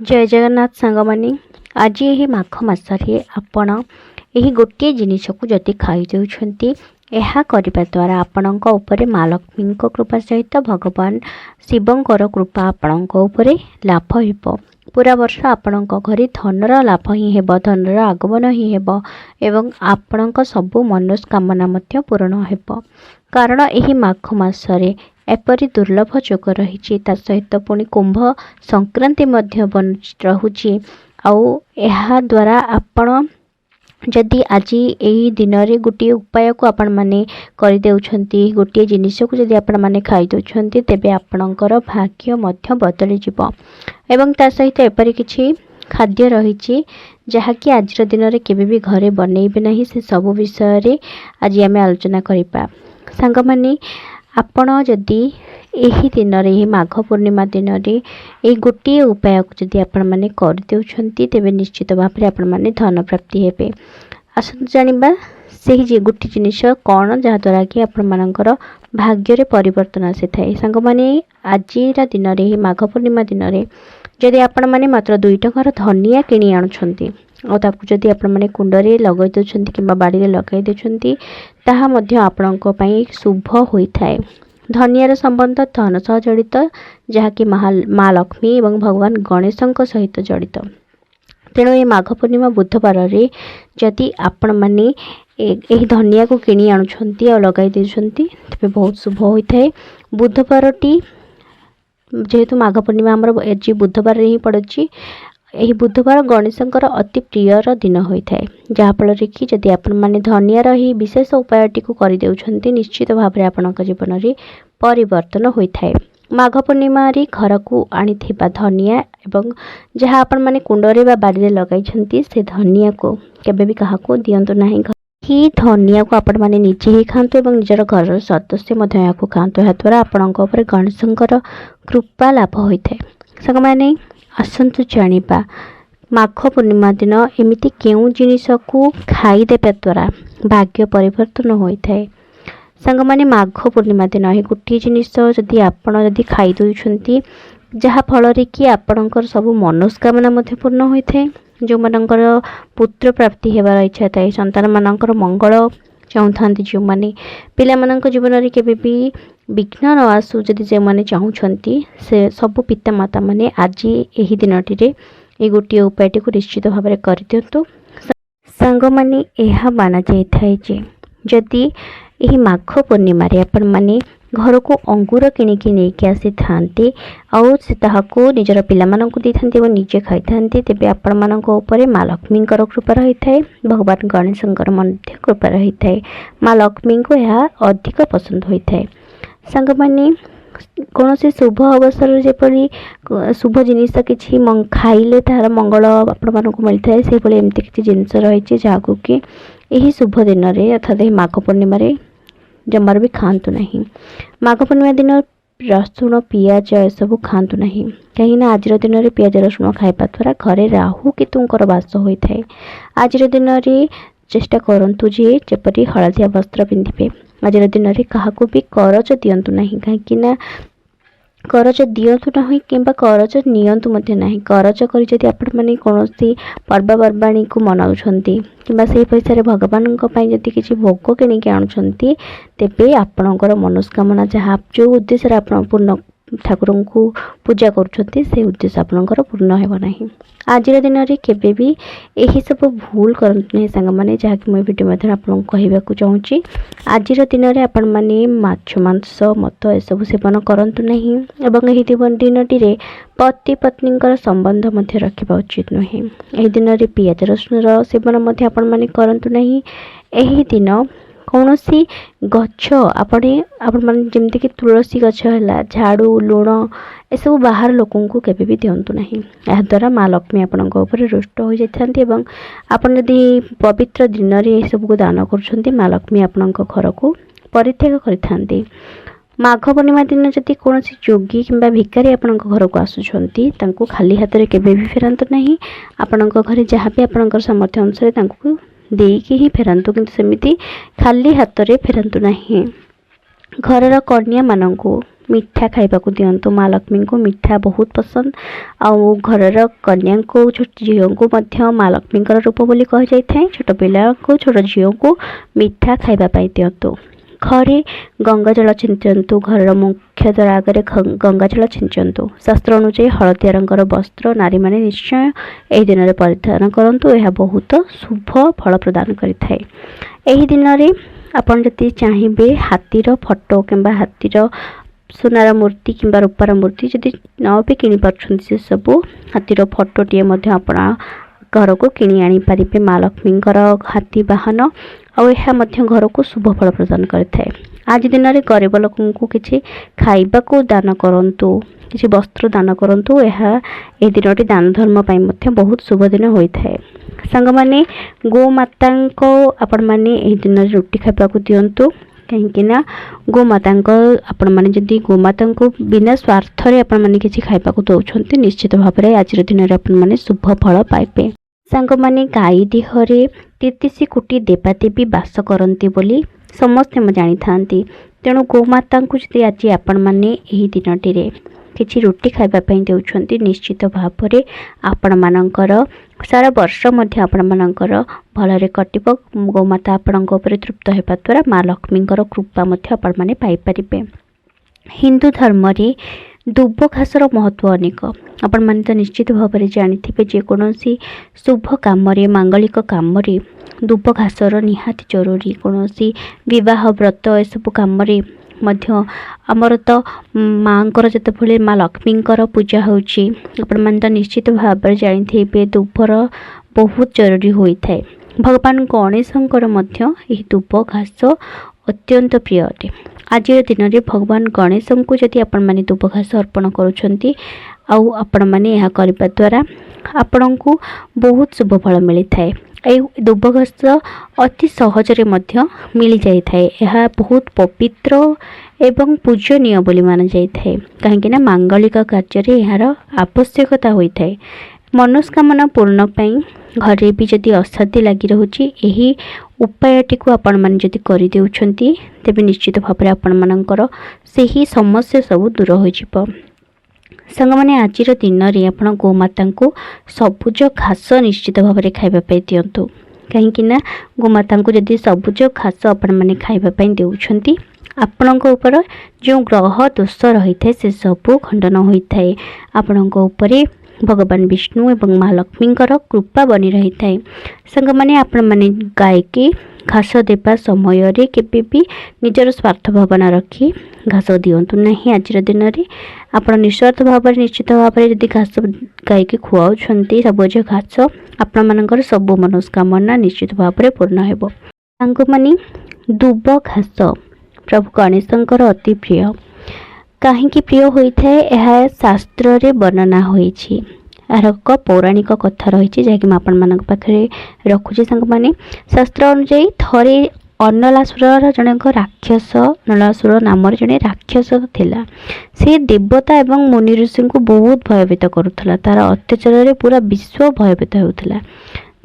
जय जगन्नाथ सांगमानी आज यही माघ मासरे आपण यही गोटे जिनिस को जदि खाई देउछंती ଏହା କରିବା ଦ୍ୱାରା ଆପଣଙ୍କ ଉପରେ ମା ଲକ୍ଷ୍ମୀଙ୍କ କୃପା ସହିତ ଭଗବାନ ଶିବଙ୍କର କୃପା ଆପଣଙ୍କ ଉପରେ ଲାଭ ହେବ। ପୁରା ବର୍ଷ ଆପଣଙ୍କ ଘରେ ଧନର ଲାଭ ହିଁ ହେବ, ଧନର ଆଗମନ ହିଁ ହେବ ଏବଂ ଆପଣଙ୍କ ସବୁ ମନସ୍କାମନା ମଧ୍ୟ ପୂରଣ ହେବ। କାରଣ ଏହି ମାଘ ମାସରେ ଏପରି ଦୁର୍ଲଭ ଯୋଗ ରହିଛି, ତା ସହିତ ପୁଣି କୁମ୍ଭ ସଂକ୍ରାନ୍ତି ମଧ୍ୟ ରହୁଛି। ଆଉ ଏହା ଦ୍ୱାରା ଆପଣ जदि आज यही दिन में गोटे उपाय को आपण मैंने कर देउछंती, गोटे जिनिस को जदि आपण मैंने खाई देउछंती तेबे आपणकर भाग्य मध्य बदली जिवो। एवं ता सहित एपरि किछि खाद्य रहिछि जहाँकि आज दिन में केबे भी घरे बनैबे नहीं, से सब विषय रे आज आम आलोचना करिपा। सांग माने आपण जदि यही दिन में माघ पूर्णिमा दिन में यही गोटे उपाय को जदि आपण मैंने कर देउछंती तेबे निश्चित भाव में आपण मैंने धन प्राप्ति हेबे। आसतु जानिबा से गोटे जिनिस कौन जहाँद्वारा कि आपण मानकर भाग्य रे परिवर्तन आसी थाए। सांग माने आज दिन में माघ पूर्णिमा दिन में जदि आपण मैंने मात्र 2 टंकार धनिया किणी आणुछंती और ताकू जदि आपण मैंने कुंडरे लगाई देउछंती किंबा बाड़ी रे लगाई देउछंती ताहा मध्य आपणक पई शुभ होइथाए। धनियार संबंध धन सह जड़ित, जहाँकि माँ लक्ष्मी और भगवान गणेशों सहित जड़ित। तेणु ये माघ पूर्णिमा बुधवार रे जदि आपण माने यही धनिया को किणी आणुछंती और लगाई देउछंती तेबे बहुत शुभ होइथाए। बुधवारटी जेहेतु माघ पूर्णिमा आमर आज बुधवार ही पड़ुछि, यही बुधवार गणेशंकर अति प्रियर दिन होता है, जहाँफल कि जदि आपण मैंने धनियार ही विशेष उपायटी को कर देउछंती निश्चित भाव में आपण जीवन में परिवर्तन होता है। माघ पूर्णिमा घर को आनी धनिया एवं जहाँ आपण मैंने कुंडरे बा बाड़ी लगाई से धनिया को केबे भी काहाको दियंतु नाही। ही धनिया को आपण मैंने निजे ही खातु और निजर घर सदस्य को खातु। या द्वारा आपणक उपर गणेशंकर कृपा लाभ होता है। सांग माने आसतु जानिबा माघ पूर्णिमा दिन एमिति केउ जिनिस को खाईदेवा द्वारा भाग्य परिवर्तन होता है। सांग माने माघ पूर्णिमा दिन ही गोटे जिनिस जदि आपण जदि खाई देउछंती जहाँ फल कि आपणकर सब मनस्कामना मध्य पूर्ण होता है। जो मानकर पुत्र प्राप्ति हेबार इच्छा थाए, संतान मानकर मंगल चाहूँ, जो मैंने पिला जीवन में केबे भी विघ्न न आसू जदि जो मैंने चाहूँगी से सब पिता माता माने आज यही दिनटी रे ये गोटे उपायटी को निश्चित भाव में कर दिंतु। सांग माने यह माना जाए जदि यही माघ पूर्णिमा आपण मैंने घर को अंगूर किणिकी नहीं आसी थांती और से ताहाको निजर पिलामानंकु दी थांती और निजे खाई थांती तेबे आपण मानंको ऊपर माँ लक्ष्मींकर कृपा रही थाए, भगवान गणेशंकर मध्य कृपा रही थाए। माँ लक्ष्मी को यह अधिक पसंद होता है। सांग माने कौन से शुभ अवसर जेपरी शुभ जिनिस किसी खाइले तार मंगल आपण मानंकु मिलता है, से भली एमती किछि जिनिस रही जहाँकु कि यही शुभ दिन में अर्थात माघ पूर्णिमा जमार भी खातु नहीं। माघ पूर्णिमा दिन रसुण पियाज एसबू खातु नहीं, कहीं आज दिन में पियाज रसुण खाइबा द्वारा घरे राहु केतुंकर वास होता है। आज दिन में चेष्टा करंतु जे जेपरी हलदिया वस्त्र पिंधिबे। आज दिन में क्या भी करज दियंतु नहीं, कहीं करज दियंतु नहीं किंबा करज नियंतु मध्य नहीं। करज करी जदि आपण माने कोनोसी पर्वपर्वाणी को मनाउछंती किंबा से पैसा रे भगवान जदि किसी भोग किणिकी आणुछंती तेबे आपणकर मनस्कामना जहाँ जो उद्देश्य आपण पूर्ण ठाकुर को पूजा करुछंती से उद्देश्य आपणकर पूर्ण हेबो नाही। आज दिन में केबे भी यही सब भूल करंतु नहीं सांग माने, जहाँकि मुझे वीडियो मध्य आपन कहवाक चाहूँगी। आज दिन में आपण मैंने माछ मांस मत एसबू सेवन करंतु नहीं एवं यही दिनटी रे पति पत्नी संबंध मध्य रखा उचित नुहे। यही दिन में पियाज रसुण सेवन मध्य आपण मैंने करंतु नहीं। यही दिन कौन सी गछ आपण मैंने जमती कि तुलसी गछ है, झाड़ू लुण एसबू बाहर लोकों को केबे भी दिंतु नहीं। यह द्वारा माँ लक्ष्मी आपणक ऊपर रुष्ट हो जाती एवं आपन यदि पवित्र दिन में यह सब को दान कर माँ लक्ष्मी आपणक घर को परित्याग करथांती। माघ पूर्णिमा दिन जदि कौन जोगी किंबा भिकारी आपणक घर को आसुछंती तांको खाली हाथ में केबे भी फेरंतु नहीं। आपणक घर जहाँ भी आपणकर सामर्थ्य अनुसार तांको देकी ही फेरंतु, किंतु सेमिति खाली हाथ में फेरंतु नहीं। घरर कन्या मानंकु मिठा खाइबाकू दियंतु। माँ लक्ष्मी को मिठा बहुत पसंद। आउ घरर कन्या को छोट झील को माँ लक्ष्मी रूप बोली कह जाए। छोट पिला को छोट झील को मिठा खाइबापी दियंतु। घरे गंगा जल छिंचतु। घर मुख्य द्वार आगे गंगा जल छिंचतु। शास्त्र अनुसार हलदिया रंगर वस्त्र नारी माने निश्चय यही दिन में परिधान करंतु। यह बहुत शुभ फल प्रदान करिथाए। एही दिन में आपन जति चाहिए हाथीर फोटो किंबा हाथीर सोनार मूर्ति किंबा रूपार मूर्ति जदि न भी किनी पारछन्ति से सबु हाथीर फोटोटीए मध्य आपण घर को किणी आनी पारिबे। माँ लक्ष्मी हाथी वाहन और यह मध्य घर को शुभ फल प्रदान करिथाए। आज दिन में गरीब लोकों को किसी खाइबाकू दान करंतु, किसी वस्त्र दान करंतु। यह ए दिनटी दान धर्म पाई मध्य बहुत शुभ दिन होइथाए। संग माने गोमाता को आपण माने ए दिन रोटी खाइबाकू दियंतु। कहीं गोमाता आपण माने जदि गोमाता को बिना स्वार्थ रे आपण माने किसी खाइबाकू दउछन्ति निश्चित भाव में आज दिन में आपण माने शुभ फल पाइबे। सांग माने गाई देहरे 33 कोटी देवादेवी बास करती बोली समस्ते जानी थांती। तेणु गोमाता को जदि आज आपण माने एही दिनटी किछि रोटी खाइबापी देउछन्ति निश्चित भाव में आपण मानकर सारा वर्ष मध्य आपण मानकर भलरे कटिब। गोमाता आपणक उपरे तृप्त हेबा द्वारा माँ लक्ष्मी कृपा मध्य आपण माने पाई परिबे। हिंदू धर्म रे दुब घासर महत्व अनेक। आपण माने तो निश्चित भाव में जानिथिबे जेकोसी शुभ काम मांगलिक काम दुब घासर निहाती जरूरी। कोनोसी विवाह व्रत एसबु काम मध्य आमर तो माँकर जिते माँ लक्ष्मी पूजा होची आपण माने तो निश्चित भाव में जानिथिबे दुबर बहुत जरूरी होइथाए। भगवान गणेशंकर मध्य एही दुब घास अत्यंत प्रिय अटे। आज दिन में भगवान गणेश को जदि आपण माने दुब घास अर्पण करुछन्ति आउ आपण माने यह करबा द्वारा आपण को बहुत शुभ फल मिली थाए। दुब घास अति सहजरे मध्य मिल जाई थाए। यह बहुत पवित्र एवं पूजनीय बोली माना जाई थाए। कहीं मांगलिक कार्य यार आवश्यकता होई थाए। मनोस्कामना पूर्ण पाई घरे भी जदि अशांति लगी रोचे यही उपायटी को आपण माने जदि करि देउछन्ति तेबे निश्चित भाव में आपण मानकर सही समस्या सब दूर हो जिवो। संग माने आज दिन में आपण गोमाता को सबुज घास निश्चित भाव में खाइबापी दियंतु। कहीं गोमाता को जदि सबुज घास आपण माने खाइबापी देउछन्ति आपणक ऊपर जो ग्रह दोष रही है से सबू खंडन होता है। आपणक ऊपर भगवान विष्णु एवं माँ लक्ष्मी कृपा बनी रही है। संग माने आपण माने गाय के घास देवा समय रे केबे भी निजर स्वार्थ भावना रखी घास दियंतु नहीं। आज दिन में आपण निस्वार्थ भाव निश्चित भाव में यदि घास गाय के खुआउछन्ति सबुज घास आपण मानकर सब मनोस्कामना निश्चित भाव में पूर्ण हेबो। सांग माने दुब घास प्रभु गणेशंकर अति प्रिय। कहीं प्रिय होता है यह शास्त्र रे वर्णना होइछि। यार एक पौराणिक कथा रही जहाँकि आपण मान पाखे रखुचे। सांग माने शास्त्र अनुसार थरे अन्नलासुर जन राक्षस नलासुर नाम जड़े राक्षस थिला। से देवता एवं मुनि ऋषि को बहुत भयभीत करुला। तार अत्याचार पूरा विश्व भयभीत होता।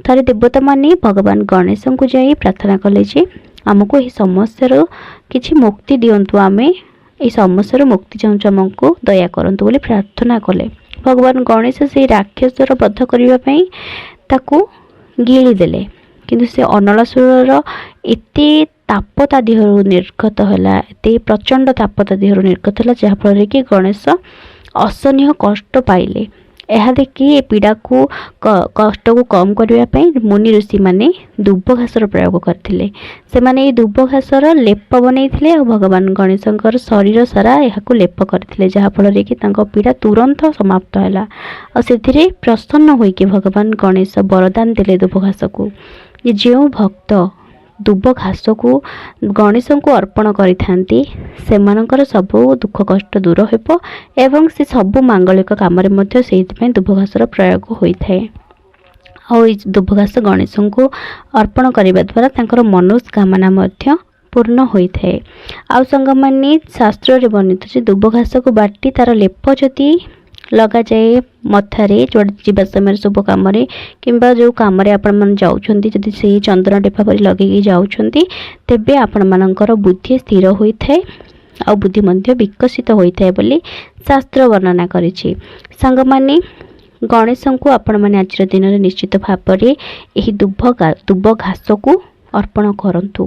थरे देवता माने भगवान गणेश को जाई प्रार्थना कले जे आमको यह समस्या किछि मुक्ति दियंतु। आमे ये समस्या मुक्ति चाहूँ आमको दया करंतु बोली प्रार्थना कले। भगवान गणेश से राक्षसर वध करने ताकू गिली देले किंतु से अनलासुर एते ताप ता देह निर्गत है। एते प्रचंड ताप ता देह निर्गत है जहाँफल कि गणेश असहनीय कष्ट पाइले। यह देखि ए पीड़ा को कष्ट को कम करने मुनि ऋषि माने दुब घासर प्रयोग करथिले। से माने ये दुब घासर लेप बनैथिले और भगवान गणेशंकर शरीर सारा यह लेप करथिले जहाँफल कि तांको पीड़ा तुरंत समाप्त है। और से प्रसन्न होइके भगवान गणेश वरदान देले दुब घास को जो भक्त दुब घास को गणेश को अर्पण करिथांती सेमानकर सब दुख कष्ट दूर हेबो एवं से सब मांगलिक काम रे मध्य सेहितपय दुब घासर प्रयोग होइथाए। और दुब घास गणेश को अर्पण करिबा द्वारा तांकर मनोस्कामना मध्य पूर्ण होइथाए। आ संग माने शास्त्र रे वर्णित जे दुब घास को बाटी तार लेप जति लगा जाए मथारे जीवा समय शुभ कम किंबा जो कम आपण मन जाउछन्ती जदि से चंदन टेपा पर लगे जाउछन्ती तेबे आपण मानकर बुद्धि स्थिर होइथाए ଆଉ ବୁଦ୍ଧି ମଧ୍ୟ ବିକଶିତ ହୋଇଥାଏ ବୋଲି ଶାସ୍ତ୍ର ବର୍ଣ୍ଣନା କରିଛି। ସାଙ୍ଗମାନେ, ଗଣେଶଙ୍କୁ ଆପଣମାନେ ଆଜିର ଦିନରେ ନିଶ୍ଚିତ ଭାବରେ ଏହି ଦୁବ ଘାସକୁ ଅର୍ପଣ କରନ୍ତୁ।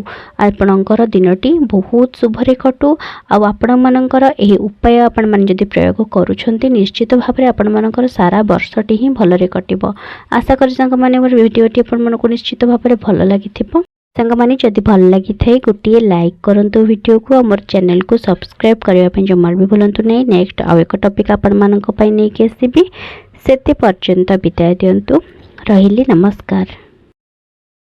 ଆପଣଙ୍କର ଦିନଟି ବହୁତ ଶୁଭରେ କଟୁ। ଆଉ ଆପଣମାନଙ୍କର ଏହି ଉପାୟ ଆପଣମାନେ ଯଦି ପ୍ରୟୋଗ କରୁଛନ୍ତି ନିଶ୍ଚିତ ଭାବରେ ଆପଣମାନଙ୍କର ସାରା ବର୍ଷଟି ହିଁ ଭଲରେ କଟିବ। ଆଶା କরি ସାଙ୍ଗମାନେ ମୋର ଭିଡ଼ିଓଟି ଆପଣମାନଙ୍କୁ ନିଶ୍ଚିତ ଭାବରେ ଭଲ ଲାଗିଥିବ। ସାଙ୍ଗମାନେ, ଯଦି ଭଲ ଲାଗିଥାଏ ଗୋଟିଏ ଲାଇକ୍ କରନ୍ତୁ ଭିଡ଼ିଓକୁ, ଆଉ ମୋର ଚ୍ୟାନେଲକୁ ସବସ୍କ୍ରାଇବ୍ କରିବା ପାଇଁ ଜମାରୁ ବି ଭୁଲନ୍ତୁ ନାହିଁ। ନେକ୍ସଟ ଆଉ ଏକ ଟପିକ୍ ଆପଣମାନଙ୍କ ପାଇଁ ନେଇକି ଆସିବି। ସେତେ ପର୍ଯ୍ୟନ୍ତ ବିଦାୟ ଦିଅନ୍ତୁ। ରହିଲି, ନମସ୍କାର।